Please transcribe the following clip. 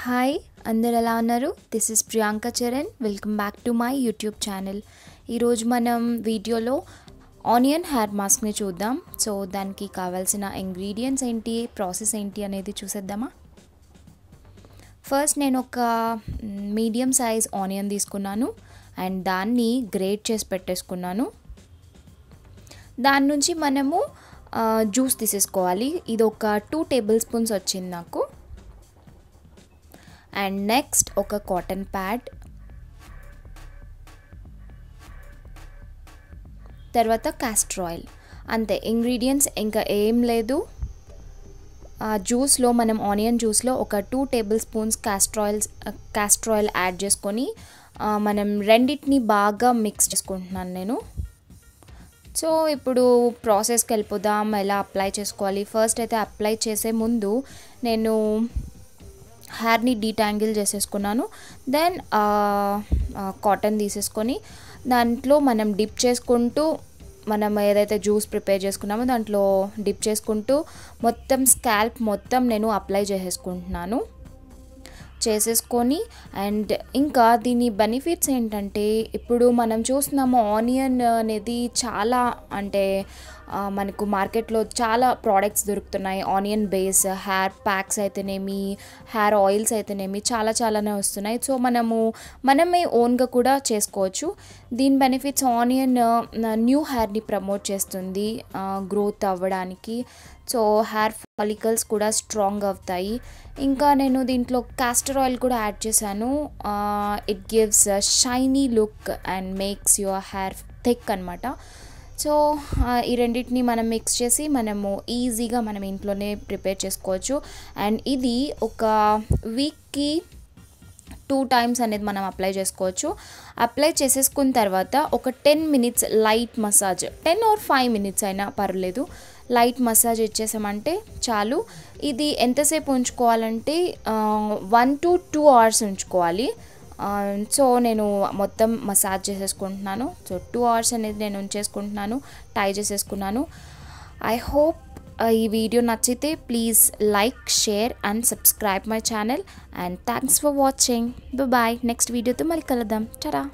Hi అందరు ఎలా ఉన్నారు? This is Priyanka Charan. Welcome back to my YouTube channel. ఈరోజు మనం వీడియోలో ఆనియన్ హెయిర్ మాస్క్ని చూద్దాం. సో దానికి కావాల్సిన ఇంగ్రీడియంట్స్ ఏంటి, ప్రాసెస్ ఏంటి అనేది చూసేద్దామా. ఫస్ట్ నేను ఒక మీడియం సైజ్ ఆనియన్ తీసుకున్నాను అండ్ దాన్ని గ్రేట్ చేసి పెట్టేసుకున్నాను. దాని నుంచి మనము జ్యూస్ తీసేసుకోవాలి. ఇది ఒక 2 టేబుల్ స్పూన్స్ వచ్చింది నాకు. అండ్ నెక్స్ట్ ఒక కాటన్ ప్యాడ్, తర్వాత క్యాస్టర్ ఆయిల్. అంతే ఇంగ్రీడియంట్స్, ఇంకా ఏం లేదు. జ్యూస్లో మనం ఆనియన్ జ్యూస్లో ఒక 2 table spoons castor oil add చేసుకొని మనం రెండింటిని బాగా మిక్స్ చేసుకుంటున్నాను నేను. సో ఇప్పుడు ప్రాసెస్కి వెళ్ళిపోదాం. ఎలా అప్లై చేసుకోవాలి. ఫస్ట్ అయితే అప్లై చేసే ముందు నేను హెయిర్ని డీటాంగిల్ చేసేసుకున్నాను. దెన్ కాటన్ తీసేసుకొని దాంట్లో మనం డిప్ చేసుకుంటూ, మనం ఏదైతే జ్యూస్ ప్రిపేర్ చేసుకున్నామో దాంట్లో డిప్ చేసుకుంటూ మొత్తం స్కాల్ప్ మొత్తం నేను అప్లై చేసేసుకొని అండ్ ఇంకా దీని బెనిఫిట్స్ ఏంటంటే, ఇప్పుడు మనం చూస్తున్నాము ఆనియన్ అనేది చాలా అంటే మనకు మార్కెట్లో చాలా ప్రోడక్ట్స్ దొరుకుతున్నాయి. ఆనియన్ బేస్ హెయిర్ ప్యాక్స్ అయితేనేమి, హెయిర్ ఆయిల్స్ అయితేనేమి చాలానే వస్తున్నాయి. సో మనమే ఓన్గా కూడా చేసుకోవచ్చు. దీని బెనిఫిట్స్, ఆనియన్ న్యూ హెయిర్ని ప్రమోట్ చేస్తుంది గ్రోత్ అవ్వడానికి. సో హెయిర్ ఫాలికల్స్ కూడా స్ట్రాంగ్ అవుతాయి. ఇంకా నేను దీంట్లో క్యాస్టర్ ఆయిల్ కూడా యాడ్ చేశాను. It gives shiny look and makes your hair thick అనమాట. సో ఈ రెండింటిని మనం మిక్స్ చేసి మనము ఈజీగా మనం ఇంట్లోనే ప్రిపేర్ చేసుకోవచ్చు. అండ్ ఇది ఒక వీక్కి 2 టైమ్స్ అనేది మనం అప్లై చేసుకోవచ్చు. అప్లై చేసేసుకున్న తర్వాత ఒక 10 minutes light massage, 10 or 5 minutes అయినా పర్లేదు, లైట్ మసాజ్ ఇచ్చేసామంటే చాలు. ఇది ఎంతసేపు ఉంచుకోవాలంటే 1 to 2 hours ఉంచుకోవాలి. సో నేను మొత్తం మసాజ్ చేసేసుకుంటున్నాను. సో 2 hours అనేది నేను ఉంచేసుకుంటున్నాను, టై చేసేసుకున్నాను. ఐ హోప్ ఈ వీడియో నచ్చితే please like, share and subscribe my channel. And thanks for watching. Bye. Next వీడియోతో మళ్ళీ కలుద్దాం. టడా.